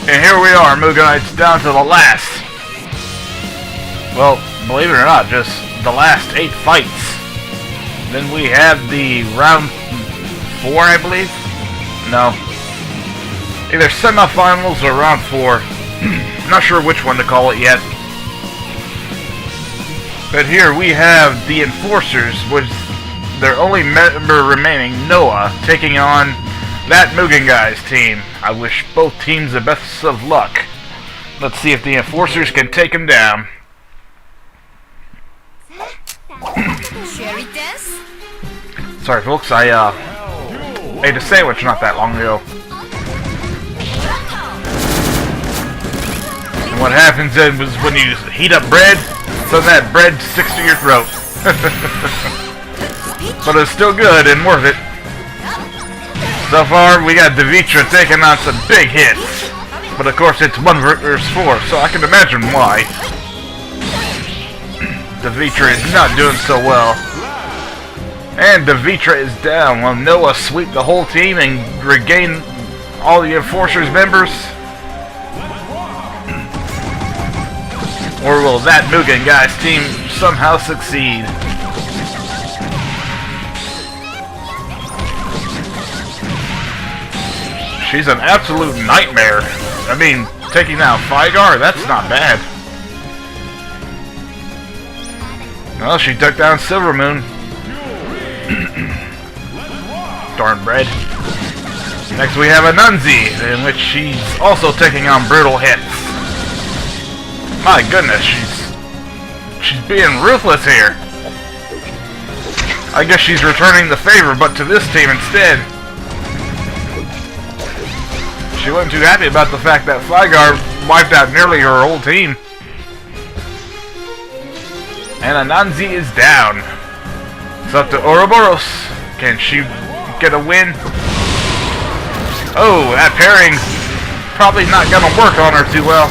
And here we are, Mugen, down to the last. Well, believe it or not, just the last 8 fights. Then we have the round 4, I believe? No. Either semifinals or round 4. Not sure which one to call it yet. But here we have the Enforcers with their only member remaining, Noah, taking on ThatMugenGuy's team. I wish both teams the best of luck. Let's see if the Enforcers can take him down. Sorry folks, I ate a sandwich not that long ago. And what happens then was when you heat up bread, so that bread sticks to your throat. But it's still good and worth it. So far we got DeathRites taking on some big hits. But of course it's 1 versus 4, so I can imagine why. DeathRites is not doing so well. And DeathRites is down while Noah sweep the whole team and regain all the Enforcers members. Or will ThatMugenGuy's team somehow succeed? She's an absolute nightmare. I mean, taking out Fatails, that's not bad. Well, she took down Silvermoon. Darn bread. Next we have Anunzi, in which she's also taking on brutal hits. My goodness, she's being ruthless here. I guess she's returning the favor, but to this team instead. She wasn't too happy about the fact that Fatails wiped out nearly her whole team. And Anunzi is down. It's up to Ouroboros. Can she get a win? Oh, that pairing's probably not going to work on her too well.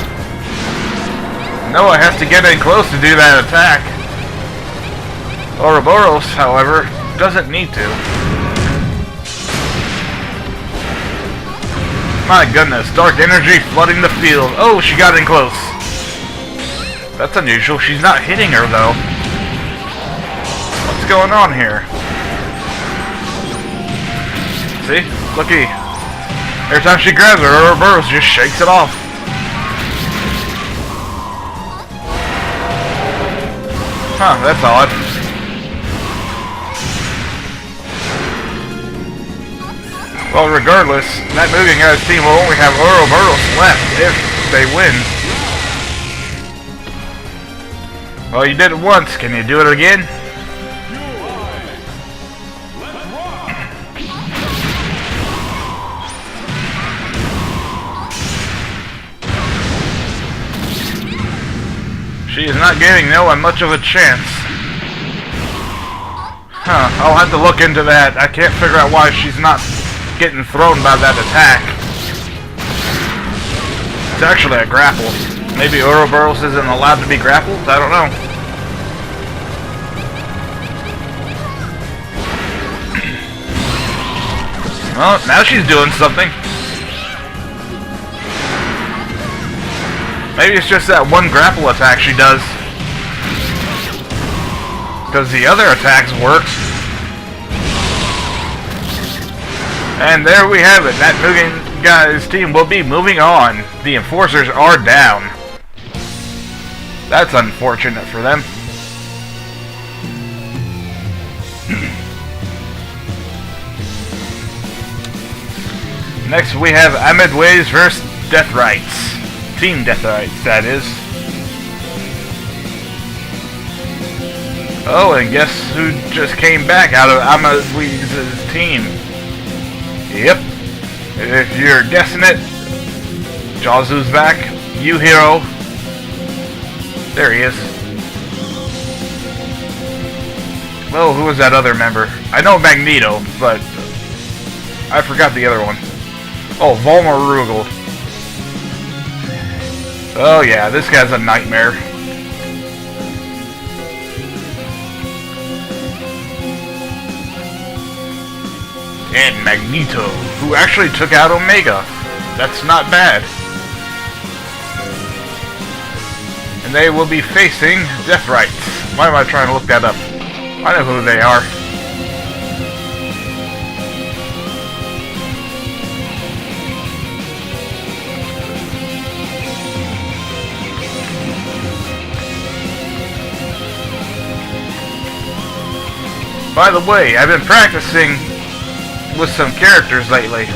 Noah has to get in close to do that attack. Ouroboros, however, doesn't need to. My goodness, dark energy flooding the field. Oh, she got in close. That's unusual. She's not hitting her, though. What's going on here? See? Looky. Every time she grabs her, Ouroboros just shakes it off. Huh, that's odd. Well, regardless, ThatMugenGuy's team will only have Ouroboros left if they win. Well, you did it once. Can you do it again? She is not giving Noah much of a chance. Huh, I'll have to look into that. I can't figure out why she's not getting thrown by that attack. It's actually a grapple. Maybe Ouroboros isn't allowed to be grappled? I don't know. Well, now she's doing something. Maybe it's just that one grapple attack she does. Because the other attacks worked. And there we have it. ThatMugenGuy's team will be moving on. The Enforcers are down. That's unfortunate for them. Next we have Amidweiz vs. DeathRites. Team DeathRites, that is. Oh, and guess who just came back out of Amidweiz's team? Yep. If you're guessing it, Jazu's back. Hero. There he is. Well, who was that other member? I know Magneto, but I forgot the other one. Oh, Volmarugel. Oh yeah, this guy's a nightmare. And Magneto, who actually took out Omega. That's not bad. And they will be facing DeathRites. Why am I trying to look that up? I know who they are. By the way, I've been practicing with some characters lately,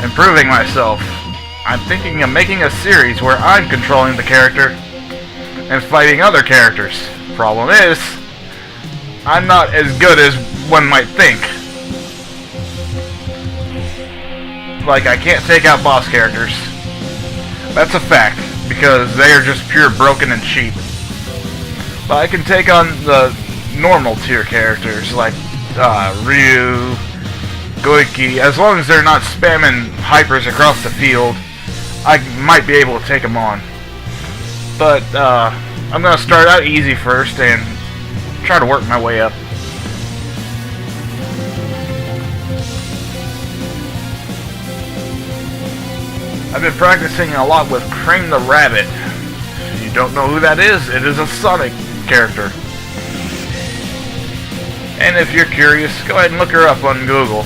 improving myself. I'm thinking of making a series where I'm controlling the character and fighting other characters. Problem is, I'm not as good as one might think. Like, I can't take out boss characters. That's a fact, because they are just pure broken and cheap. But I can take on the normal tier characters like Ryu, Goiki. As long as they're not spamming hypers across the field, I might be able to take them on. But I'm going to start out easy first and try to work my way up. I've been practicing a lot with Crane the Rabbit. If you don't know who that is, it is a Sonic character. And if you're curious, go ahead and look her up on Google.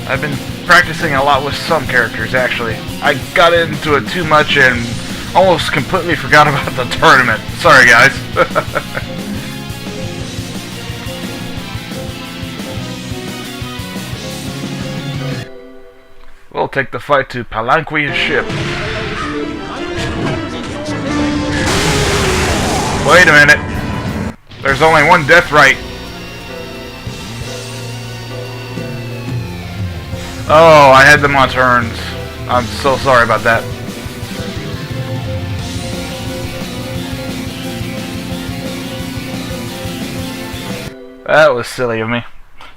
I've been practicing a lot with some characters, actually. I got into it too much and almost completely forgot about the tournament. Sorry, guys. We'll take the fight to Palanqui's ship. Wait a minute. There's only one DeathRite. Oh, I had them on turns. I'm so sorry about that. That was silly of me.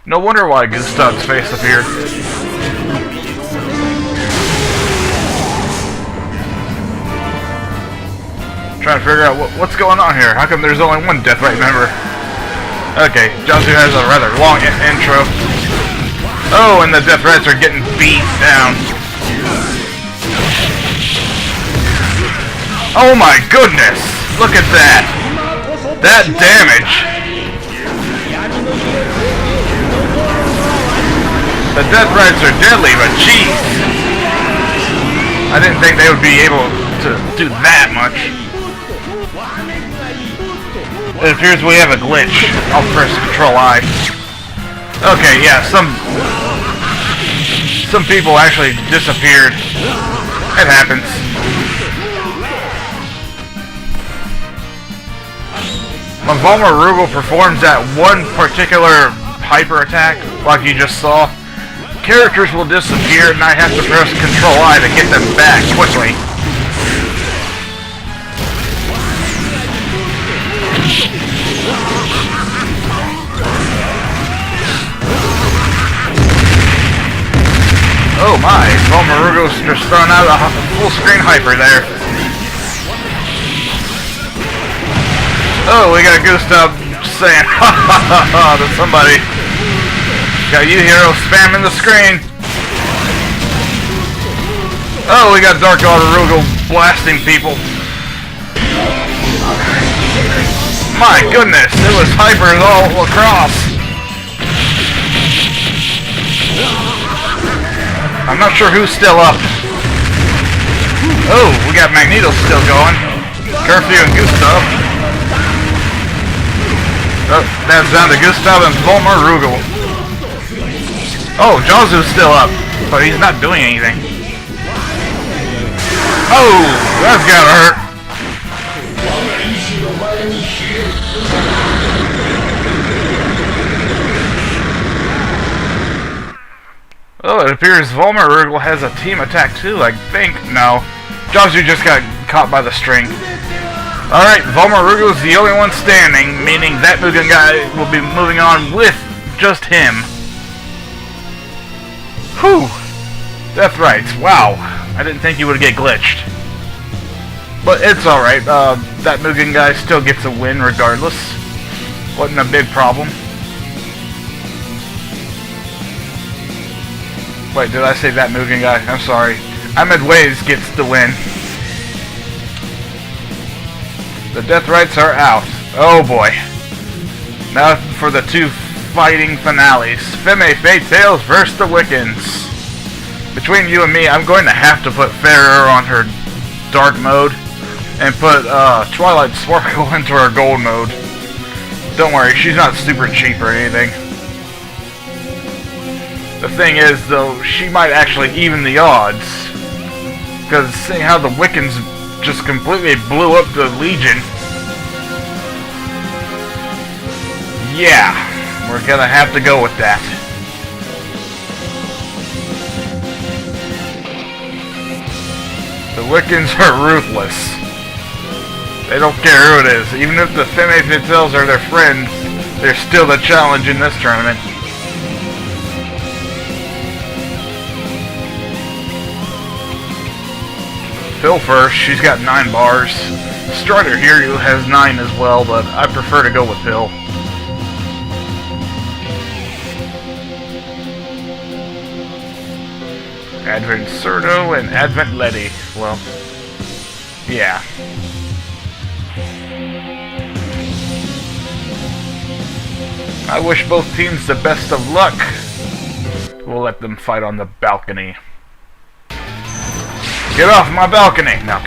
No wonder why Gustav's face appeared. Trying to figure out what's going on here. How come there's only one DeathRite member? Okay, Josu has a rather long intro. Oh, and the DeathRites are getting beat down. Oh my goodness! Look at that! That damage! The DeathRites are deadly, but jeez! I didn't think they would be able to do that much. It appears we have a glitch. I'll press Control-I. Okay, yeah, some people actually disappeared. It happens. When Vulnerable performs that one particular hyper attack, like you just saw, characters will disappear and I have to press Control-I to get them back quickly. Oh my, Vulnerable's just throwing out a full screen hyper there. Oh, we got Gustav saying ha ha ha ha to somebody. Got you hero spamming the screen. Oh, we got Dark Vulnerable blasting people. My goodness, it was hypers all across. I'm not sure who's still up. Oh, we got Magneto still going. Curfew and Gustav. Oh, that's down to Gustav and Vulnerable. Oh, Josu's still up, but he's not doing anything. Oh, that's gotta hurt. Oh, it appears Vulnerable has a team attack too, I think. No. Josu just got caught by the string. Alright, Vulnerable is the only one standing, meaning ThatMugenGuy will be moving on with just him. Whew! DeathRites, wow. I didn't think you would get glitched. But it's alright, ThatMugenGuy still gets a win regardless. Wasn't a big problem. Wait, did I say ThatMugenGuy? I'm sorry. Amidweiz gets the win. The DeathRites are out. Oh boy. Now for the two fighting finales. Femme Fatails versus the Wikkens. Between you and me, I'm going to have to put Farrer on her dark mode and put Twilight Sparkle into her gold mode. Don't worry, she's not super cheap or anything. The thing is, though, she might actually even the odds. Because seeing how the Wikkens just completely blew up the Legion. Yeah, we're gonna have to go with that. The Wikkens are ruthless. They don't care who it is. Even if the Femme Fatails are their friends, they're still the challenge in this tournament. Phil first, she's got 9 bars. Strider here has 9 as well, but I prefer to go with Phil. Advent Cerno and Advent Letty. Well, yeah. I wish both teams the best of luck. We'll let them fight on the balcony. Get off my balcony! Now,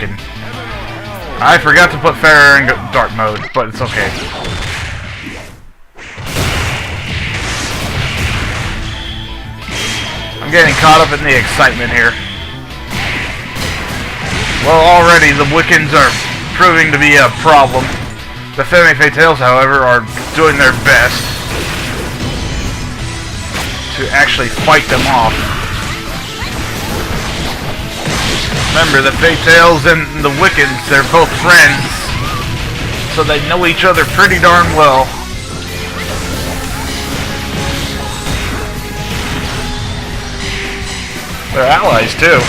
I forgot to put Farrer in dark mode, but it's okay. I'm getting caught up in the excitement here. Well, already the Wikkens are proving to be a problem. The Femme Fatails, however, are doing their best to actually fight them off. Remember, the Fatails and the Wikkens, they're both friends, so they know each other pretty darn well. They're allies, too.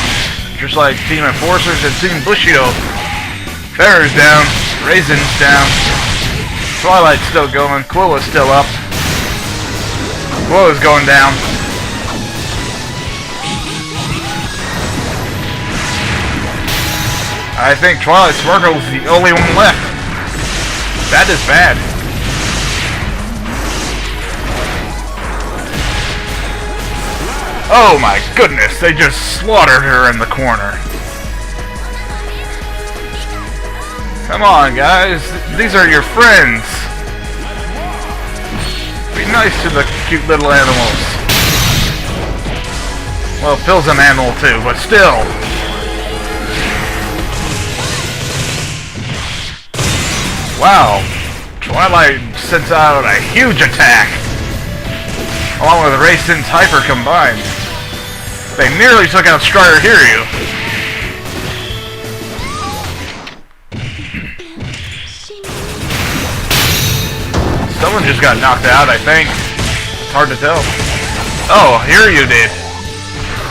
Just like Team Enforcers and Team Bushido. Farrer's down, Raisin's down, Twilight's still going, Quilla's still up. Quilla's going down. I think Twilight Sparkle is the only one left. That is bad. Oh my goodness, they just slaughtered her in the corner. Come on, guys. These are your friends. Be nice to the cute little animals. Well, Phil's an animal too, but still. Wow, Twilight sends out a huge attack, along with Raisin's Hyper combined. They nearly took out Strider Hiryu. Someone just got knocked out, I think. It's hard to tell. Oh, Hiryu did.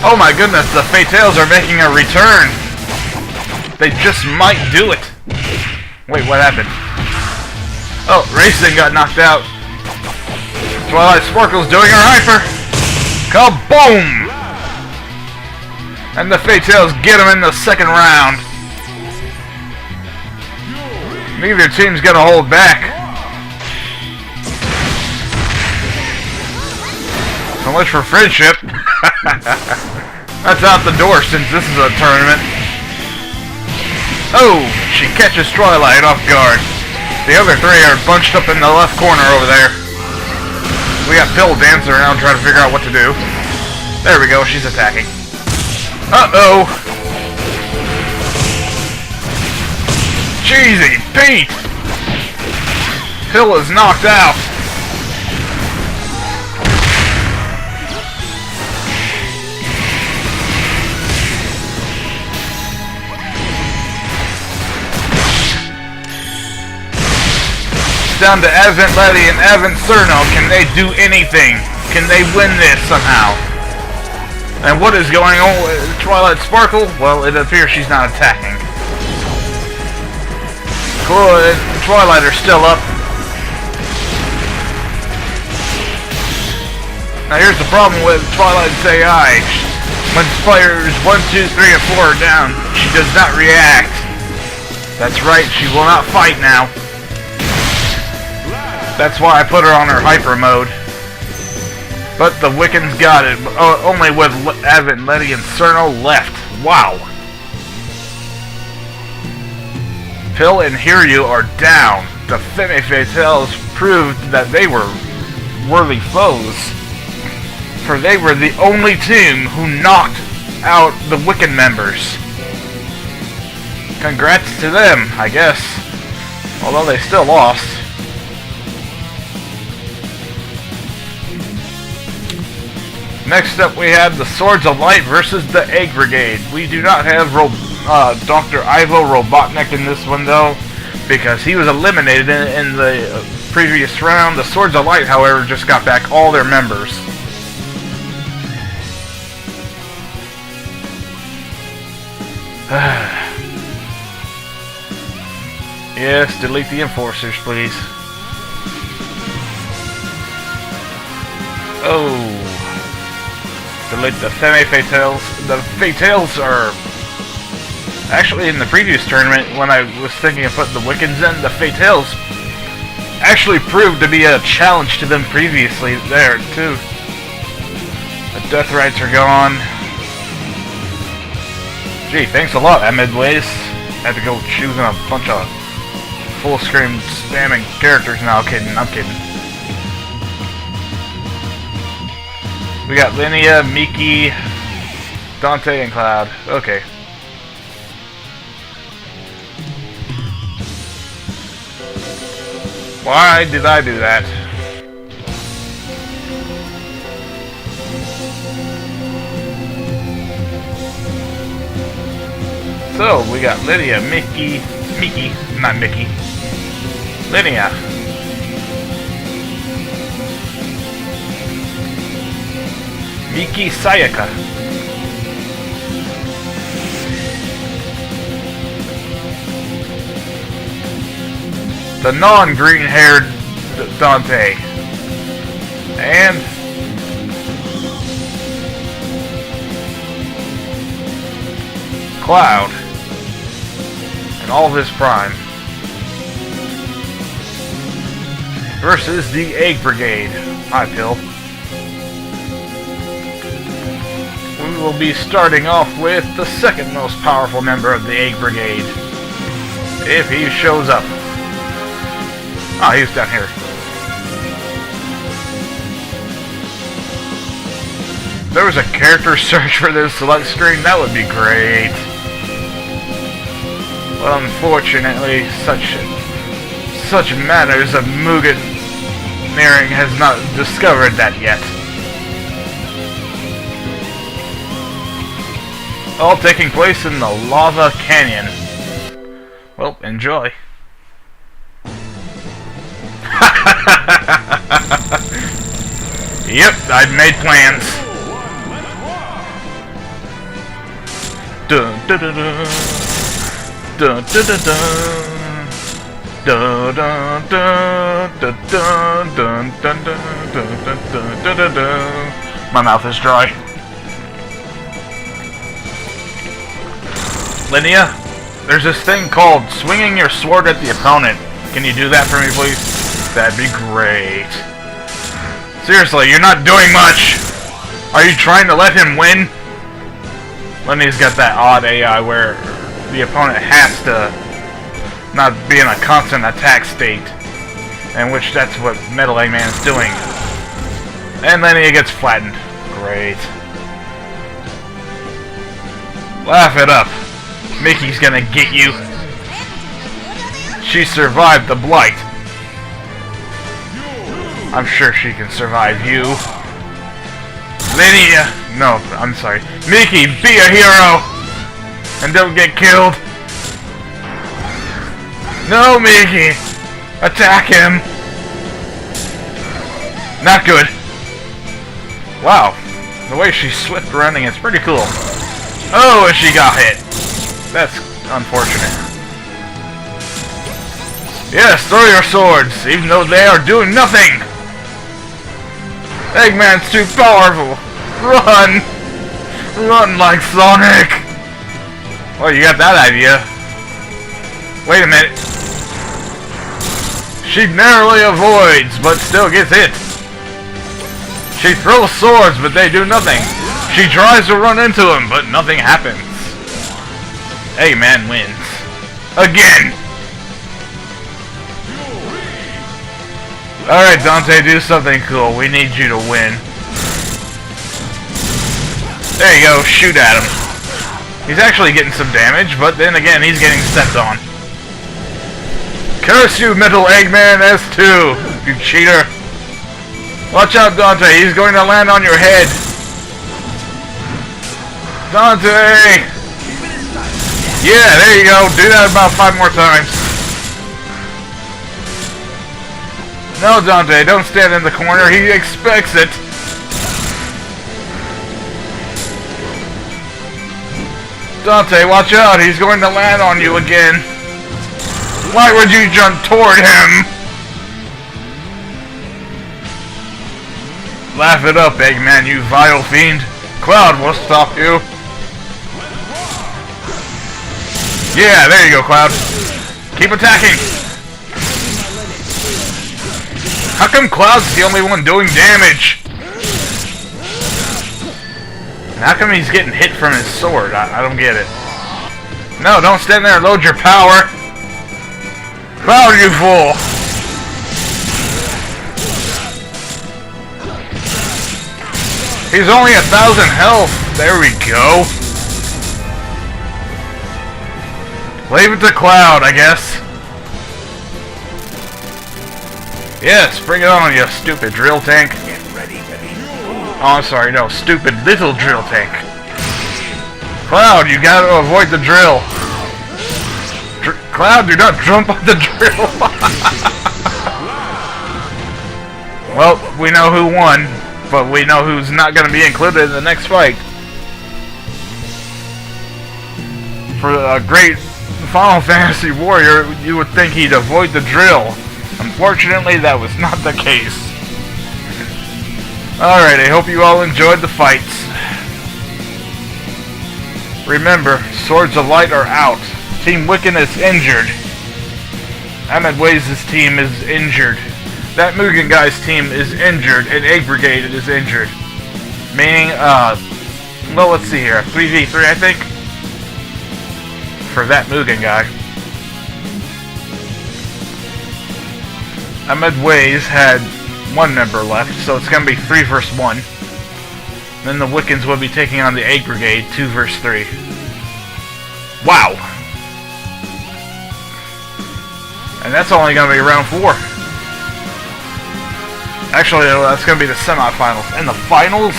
Oh my goodness, the Fatails are making a return. They just might do it. Wait, what happened? Oh, Raisin got knocked out. Twilight Sparkle's doing her Hyper. Kaboom! And the Fatails get him in the second round. Neither team's gonna hold back. So much for friendship. That's out the door since this is a tournament. Oh, she catches Twilight off guard. The other three are bunched up in the left corner over there. We got Phil dancing around trying to figure out what to do. There we go, she's attacking. Uh-oh! Cheesy Pete! Phil is knocked out. Down to Advent Letty and Advent Cerno. Can they do anything? Can they win this somehow? And what is going on with Twilight Sparkle? Well, it appears she's not attacking. Quilla and Twilight are still up. Now here's the problem with Twilight's AI. When players 1, 2, 3, and 4 are down, she does not react. That's right, she will not fight now. That's why I put her on her hyper mode. But the Wikkens got it, only with Evan, Letty, and Cerno left. Wow. Pill and Hiryu are down. The Femme Fatails proved that they were worthy foes, for they were the only team who knocked out the Wikken members. Congrats to them, I guess. Although they still lost. Next up we have the Swords of Light versus the Egg Brigade. We do not have Dr. Ivo Robotnik in this one though, because he was eliminated in the previous round. The Swords of Light, however, just got back all their members. Yes, delete the enforcers, please. Oh. Delete the Femme Fatails. The Fatails are... Actually, in the previous tournament, when I was thinking of putting the Wikkens in, the Fatails actually proved to be a challenge to them previously there, too. The DeathRites are gone. Gee, thanks a lot, Amidweiz. Had to go choosing a bunch of full-screen spamming characters. No, I'm kidding. We got Linnea, Miki, Dante, and Cloud. Okay. Why did I do that? So, we got Lydia, Miki, not Mickey. Linnea. Miki Sayaka. The non-green-haired Dante. And Cloud. And all of his prime. Versus the Egg Brigade. Hi, Pill. We will be starting off with the second most powerful member of the Egg Brigade. If he shows up. Ah, he was down here. If there was a character search for this select screen, that would be great. Well, unfortunately, such matters of Mugen has not discovered that yet. All taking place in the Lava Canyon. Well, enjoy. Yep, I've made plans. Dun dun dun dun. Dun dun dun dun. Dun dun dun dun dun dun dun dun dun dun dun. My mouth is dry. Linnea, there's this thing called swinging your sword at the opponent. Can you do that for me, please? That'd be great. Seriously, you're not doing much! Are you trying to let him win? Lenny's got that odd AI where the opponent has to not be in a constant attack state, in which that's what Metal Eggman's doing. And Lenny gets flattened. Great. Laugh it up. Mickey's gonna get you. She survived the blight. I'm sure she can survive you. Linnea! No, I'm sorry. Mickey, be a hero! And don't get killed! No, Mickey! Attack him! Not good. Wow. The way she slipped running is pretty cool. Oh, and she got hit. That's unfortunate. Yes, throw your swords, even though they are doing nothing! Eggman's too powerful! Run! Run like Sonic! Well, you got that idea. Wait a minute. She narrowly avoids, but still gets hit. She throws swords, but they do nothing. She tries to run into him, but nothing happens. Eggman wins. Again! Alright, Dante, do something cool. We need you to win. There you go, shoot at him. He's actually getting some damage, but then again, he's getting stepped on. Curse you, Mental Eggman S2, you cheater. Watch out, Dante, he's going to land on your head. Dante! Yeah, there you go, do that about 5 more times. No, Dante, don't stand in the corner, he expects it. Dante, watch out, he's going to land on you again. Why would you jump toward him? Laugh it up, Eggman, you vile fiend. Cloud will stop you. Yeah, there you go, Cloud. Keep attacking. How come Cloud's the only one doing damage? And how come he's getting hit from his sword? I don't get it. No, don't stand there and load your power. Cloud, you fool! He's only 1,000 health. There we go. Leave it to Cloud, I guess. Yes, bring it on, you stupid drill tank. Get ready, baby. Oh, I'm sorry, no, stupid little drill tank. Cloud, you gotta avoid the drill. Cloud, do not jump on the drill. Well, we know who won, but we know who's not going to be included in the next fight. For a great Final Fantasy warrior, you would think he'd avoid the drill. Unfortunately, that was not the case. Alright, I hope you all enjoyed the fights. Remember, Swords of Light are out. Team Wikkens is injured. Amidweiz's team is injured. ThatMugenGuy's team is injured, and Egg Brigade is injured. Meaning, well, let's see here. 3v3, I think? For ThatMugenGuy. Amidweiz had 1 member left, so it's going to be 3 versus 1. Then the Wikkens will be taking on the Egg Brigade, 2 versus 3. Wow! And that's only going to be round 4. Actually, that's going to be the semifinals. In the finals,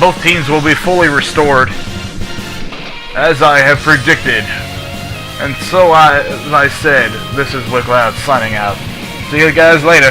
both teams will be fully restored, as I have predicted. And so, as I said, this is Wikkens signing out. See you guys later.